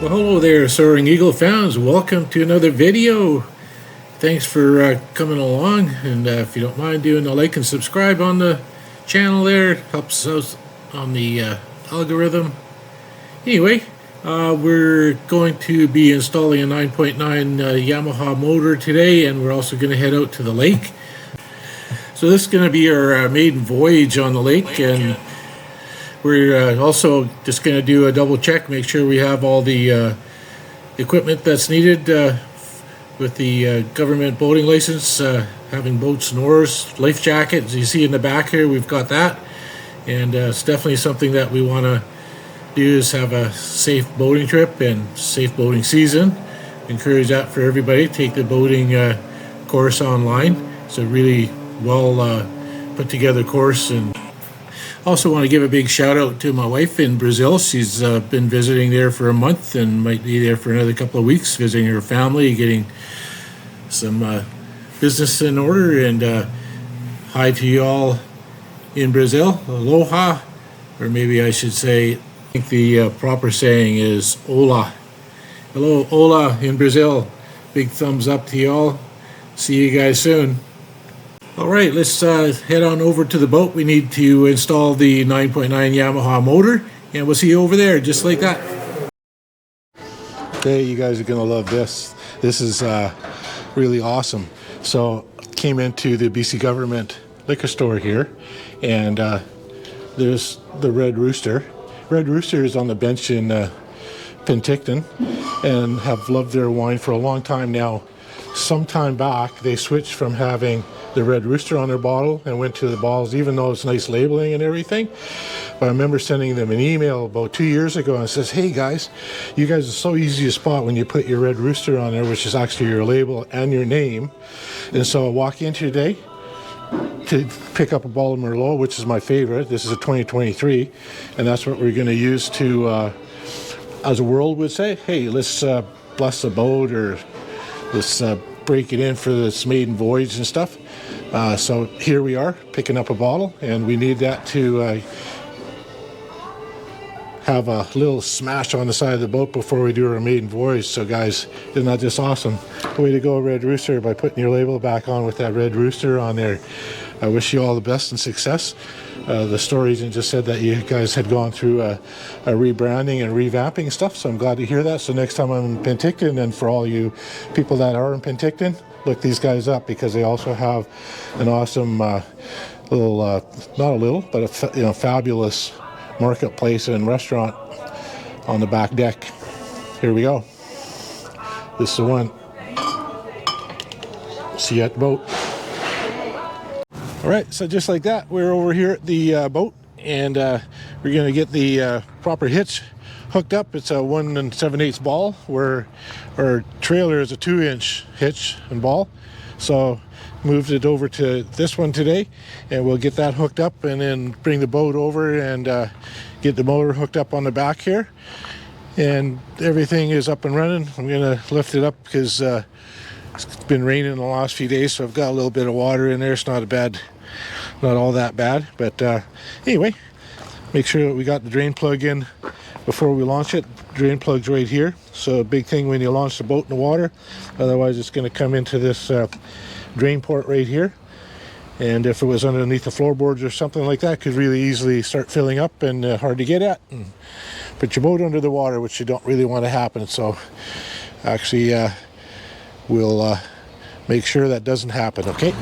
Well, hello there, Soaring Eagle fans. Welcome to another video. Thanks for coming along, and if you don't mind doing a like and subscribe on the channel there, it helps us on the algorithm. Anyway, we're going to be installing a 9.9 Yamaha motor today, and we're also going to head out to the lake. So this is going to be our maiden voyage on the lake, and we're also just going to do a double check, make sure we have all the equipment that's needed with the government boating license, having boats and oars, life jacket. As you see in the back here, we've got that. And it's definitely something that we want to do, is have a safe boating trip and safe boating season. Encourage that for everybody. Take the boating course online. It's a really well put together course. And also want to give a big shout out to my wife in Brazil. She's been visiting there for a month and might be there for another couple of weeks, visiting her family, getting some business in order. And hi to you all in Brazil. Aloha, or maybe I should say, I think the proper saying is hola. Hello, hola in Brazil. Big thumbs up to you all. See you guys soon. All right, let's head on over to the boat. We need to install the 9.9 Yamaha motor, and we'll see you over there, just like that. Okay, you guys are gonna love this. This is really awesome. So, came into the BC government liquor store here, and there's the Red Rooster. Red Rooster is on the bench in Penticton, and have loved their wine for a long time now. Some time back, they switched from having the Red Rooster on their bottle and went to the bottles, even though it's nice labeling and everything. But I remember sending them an email about 2 years ago, and it says, hey guys, you guys are so easy to spot when you put your Red Rooster on there, which is actually your label and your name. And so I walk in today to pick up a bottle of Merlot, which is my favorite. This is a 2023, and that's what we're going to use to, as the world would say, hey, let's bless the boat, or let's break it in for this maiden voyage and stuff. So here we are, picking up a bottle, and we need that to have a little smash on the side of the boat before we do our maiden voyage. So guys, isn't that just awesome? Way to go, Red Rooster, by putting your label back on with that Red Rooster on there. I wish you all the best and success. The story agent just said that you guys had gone through a rebranding and revamping stuff, so I'm glad to hear that. So next time I'm in Penticton, and for all you people that are in Penticton, look these guys up, because they also have an awesome little, not a little, but a fabulous marketplace and restaurant on the back deck. Here we go. This is the one. See you at the boat. All right, so just like that, we're over here at the boat, and we're going to get the proper hitch hooked up. It's a 1 7/8 ball, where our trailer is a 2-inch hitch and ball. So moved it over to this one today, and we'll get that hooked up, and then bring the boat over and get the motor hooked up on the back here. And everything is up and running. I'm going to lift it up because it's been raining the last few days, so I've got a little bit of water in there. It's not all that bad. But anyway, make sure that we got the drain plug in before we launch it. Drain plug's right here. So a big thing when you launch the boat in the water. Otherwise, it's going to come into this drain port right here. And if it was underneath the floorboards or something like that, could really easily start filling up and hard to get at. And put your boat under the water, which you don't really want to happen. So actually, we'll make sure that doesn't happen, okay?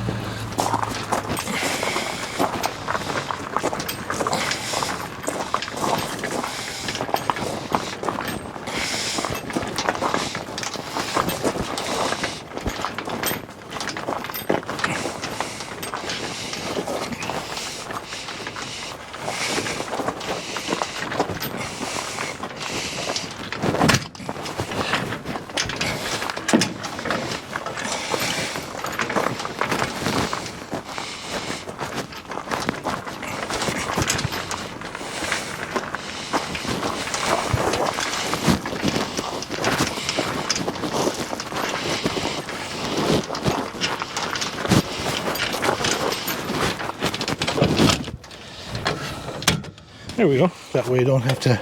There we go. That way you don't have to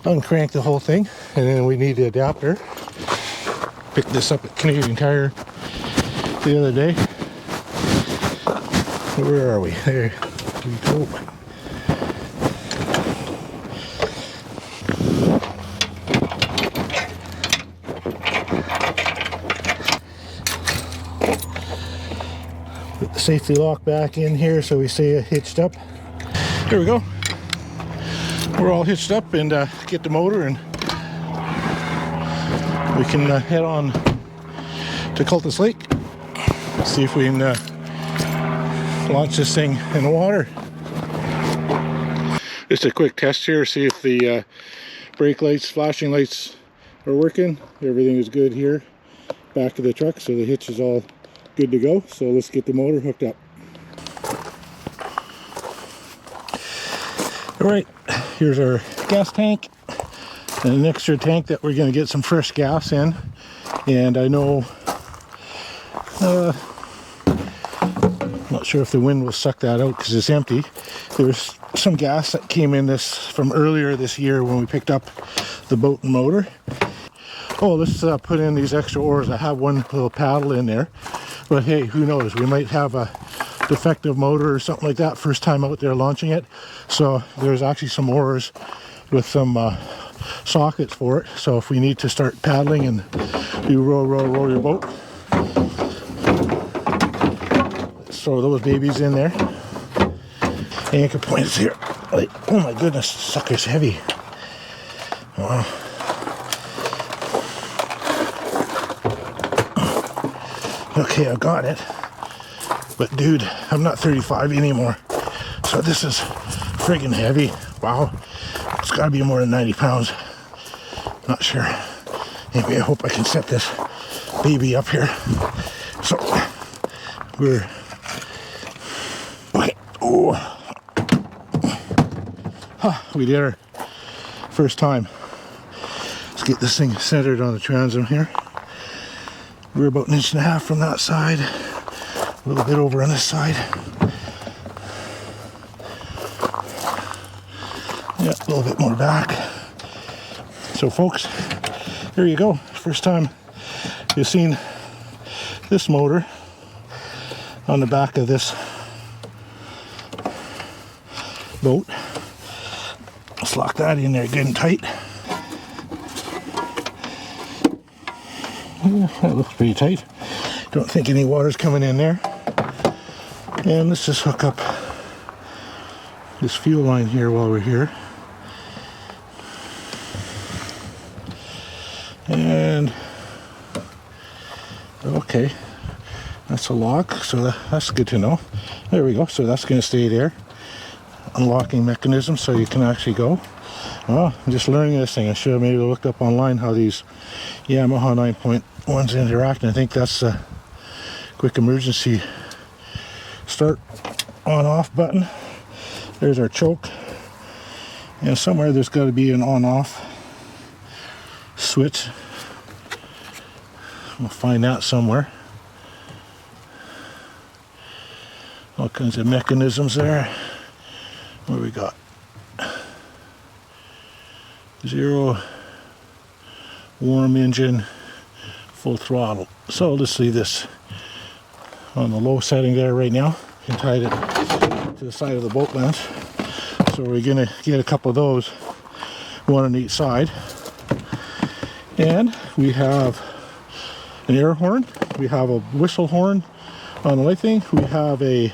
uncrank the whole thing. and then we need the adapter. Picked this up at Canadian Tire the other day. Where are we? There we go. Put the safety lock back in here so we stay hitched up. There we go. We're all hitched up, and get the motor, and we can head on to Cultus Lake. See if we can launch this thing in the water. Just a quick test here, see if the brake lights, flashing lights are working. Everything is good here. Back of the truck, so the hitch is all good to go. So let's get the motor hooked up. Alright, here's our gas tank and an extra tank that we're going to get some fresh gas in. And I know, not sure if the wind will suck that out because it's empty. There's some gas that came in this from earlier this year when we picked up the boat and motor. Oh, let's put in these extra oars. I have one little paddle in there, but hey, who knows? We might have a defective motor or something like that first time out there launching it. So there's actually some oars with some sockets for it. So if we need to start paddling and you roll your boat, let's throw those babies in there. Anchor points here. Like, oh my goodness, sucker's heavy. Wow. Okay, I got it. But dude, I'm not 35 anymore. So this is friggin' heavy. Wow. It's gotta be more than 90 pounds. Not sure. Maybe I hope I can set this baby up here. So we're okay. Oh, we did our first time. Let's get this thing centered on the transom here. We're about 1.5 inches from that side. A little bit over on this side. Yeah, a little bit more back. So folks, here you go. First time you've seen this motor on the back of this boat. Let's lock that in there good and tight. Yeah, that looks pretty tight. Don't think any water's coming in there. And let's just hook up this fuel line here while we're here. And okay, that's a lock, so that's good to know. There we go. So that's going to stay there. Unlocking mechanism so you can actually go. Well, I'm just learning this thing. I should have maybe looked up online how these Yamaha 9.1s interact. And I think that's a quick emergency start on off button. There's our choke. And somewhere there's got to be an on off switch. We'll find that somewhere. All kinds of mechanisms there. What we got? 0, warm engine, full throttle. So let's leave this on the low setting there right now and tied it to the side of the boat lens. So we're gonna get a couple of those, one on each side. And we have an air horn, we have a whistle horn on the light thing, we have a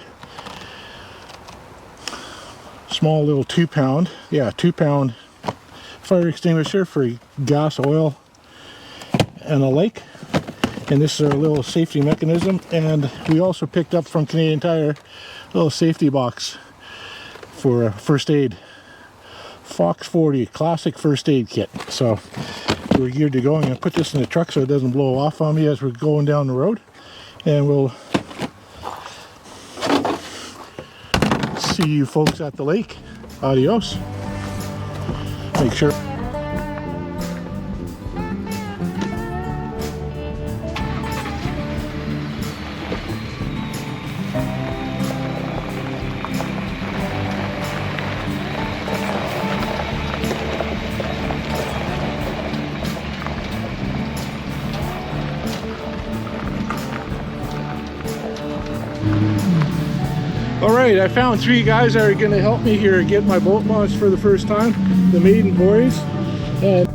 small little 2-pound, 2-pound fire extinguisher for gas, oil, and the like. And this is our little safety mechanism. And we also picked up from Canadian Tire a little safety box for first aid. Fox 40 classic first aid kit. So we're geared to go. I'm going to put this in the truck so it doesn't blow off on me as we're going down the road. And we'll see you folks at the lake. Adios. Make sure. All right, I found 3 guys that are going to help me here get my boat launched for the first time, the Maiden Voyage. And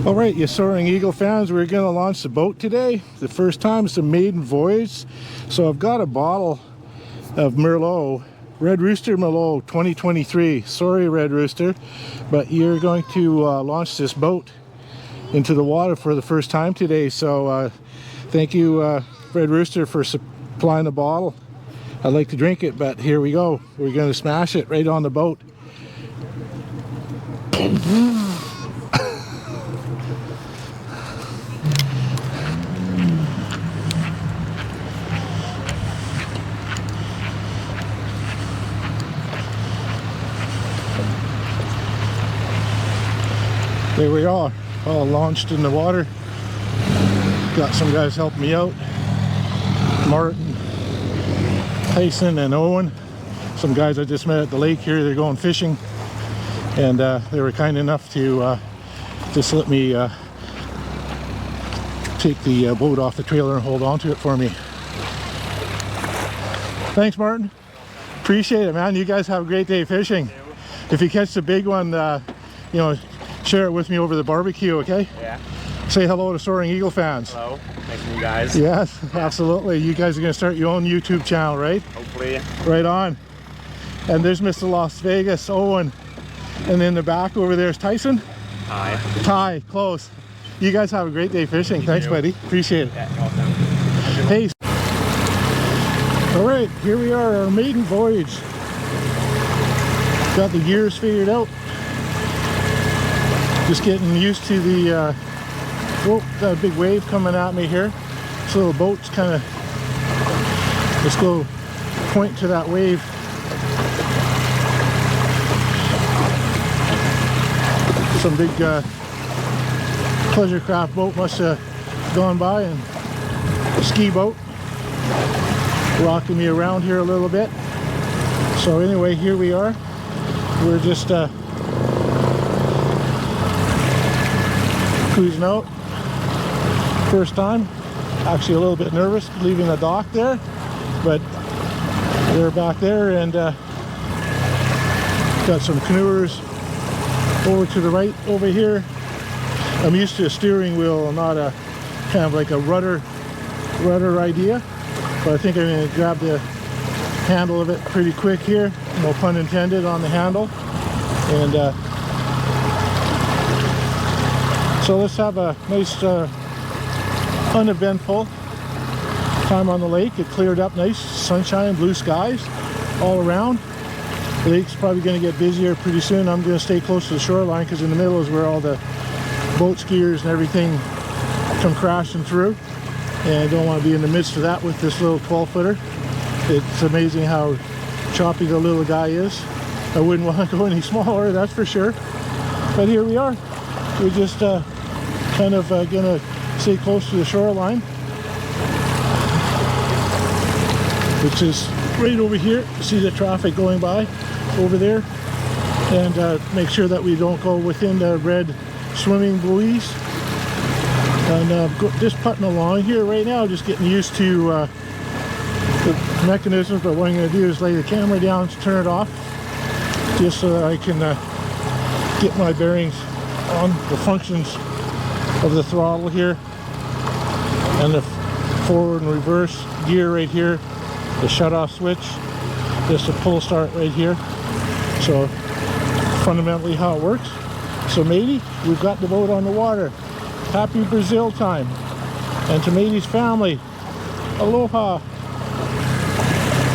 all right, you Soaring Eagle fans, we're going to launch the boat today. The first time it's a Maiden Voyage. So I've got a bottle of Merlot, Red Rooster Merlot 2023. Sorry, Red Rooster, but you're going to launch this boat into the water for the first time today. So thank you, Red Rooster, for supplying the bottle. I'd like to drink it, but here we go. We're going to smash it right on the boat. There we are, all launched in the water. Got some guys helping me out. Martin, Tyson, and Owen. Some guys I just met at the lake here. They're going fishing, and they were kind enough to just let me take the boat off the trailer and hold on to it for me. Thanks, Martin. Appreciate it, man. You guys have a great day fishing. If you catch the big one, you know, share it with me over the barbecue, okay? Yeah. Say hello to Soaring Eagle fans. Hello. Thanks to you guys. Yes, absolutely. You guys are going to start your own YouTube channel, right? Hopefully. Right on. And there's Mr. Las Vegas, Owen. And in the back over there is Tyson. Hi. Ty, close. You guys have a great day fishing. Thanks, buddy. Appreciate it. Yeah, awesome. Peace. All right, here we are, our Maiden Voyage. Got the gears figured out. Just getting used to the, oh, got a big wave coming at me here. This little boat's kind of, let's go point to that wave. Some big pleasure craft boat must have gone by, and a ski boat rocking me around here a little bit. So anyway, here we are. We're just cruising out. First time, actually a little bit nervous leaving the dock there, but they're back there, and got some canoers over to the right over here. I'm used to a steering wheel, not a kind of like a rudder idea, but I think I'm going to grab the handle of it pretty quick here, no pun intended on the handle. And so let's have a nice uneventful time on the lake. It cleared up nice, sunshine, blue skies all around. The lake's probably going to get busier pretty soon. I'm going to stay close to the shoreline because in the middle is where all the boat skiers and everything come crashing through, and I don't want to be in the midst of that with this little 12-footer. It's amazing how choppy the little guy is. I wouldn't want to go any smaller, that's for sure. But here we are. We're just kind of going to stay close to the shoreline, which is right over here. See the traffic going by over there, and make sure that we don't go within the red swimming buoys. And just putting along here right now, just getting used to the mechanisms. But what I'm going to do is lay the camera down, turn it off, just so that I can get my bearings on the functions of the throttle here, and the forward and reverse gear right here, the shut-off switch, just a pull start right here. So fundamentally how it works. So matey, we've got the boat on the water. Happy Brazil time. And to matey's family, aloha.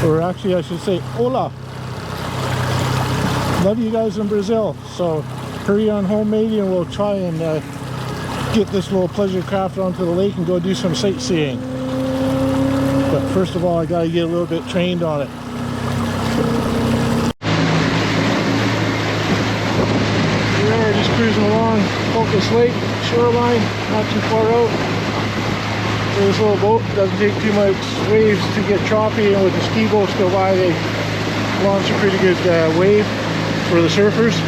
Or actually I should say hola. Love you guys in Brazil. So hurry on home, matey, and we'll try and get this little pleasure craft onto the lake and go do some sightseeing. But first of all, I gotta get a little bit trained on it. We are just cruising along Cultus Lake shoreline, not too far out. So this little boat doesn't take too much waves to get choppy, and with the ski boats go by, they launch a pretty good wave for the surfers.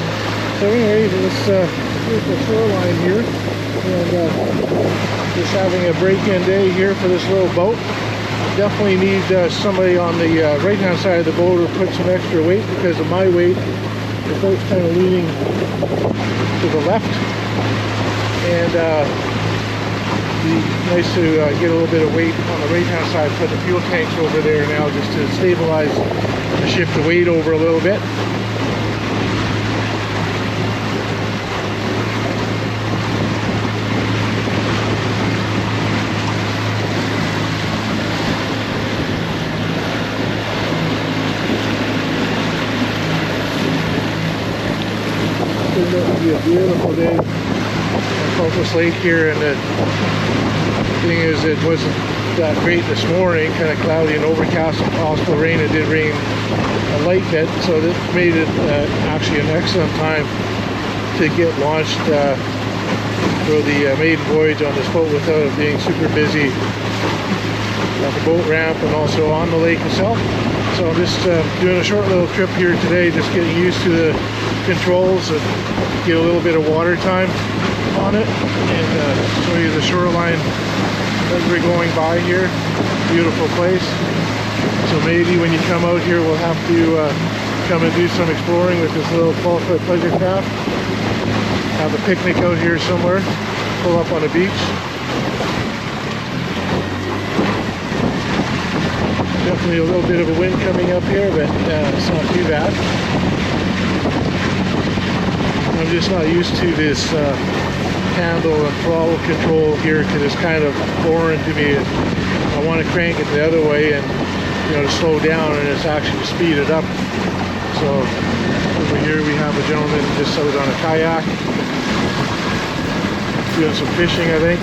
So anyways, this beautiful shoreline here, and just having a break-in day here for this little boat. Definitely need somebody on the right-hand side of the boat to put some extra weight because of my weight. The boat's kind of leaning to the left, and it'd be nice to get a little bit of weight on the right-hand side. Put the fuel tanks over there now just to stabilize and shift the weight over a little bit. It'll be a beautiful day on Cultus Lake here, and the thing is, it wasn't that great this morning, kind of cloudy and overcast and possible rain. It did rain a light bit, so that made it actually an excellent time to get launched for the Maiden Voyage on this boat without it being super busy at the boat ramp and also on the lake itself. So I'm just doing a short little trip here today, just getting used to the controls and get a little bit of water time on it, and show you the shoreline as we're going by here. Beautiful place. So maybe when you come out here, we'll have to come and do some exploring with this little 12-foot pleasure craft. Have a picnic out here somewhere, pull up on a beach. Definitely a little bit of a wind coming up here, but it's not too bad. I'm just not used to this handle and throttle control here because it's kind of foreign to me. I want to crank it the other way and, you know, to slow down, and it's actually to speed it up. So over here we have a gentleman just out on a kayak doing some fishing, I think.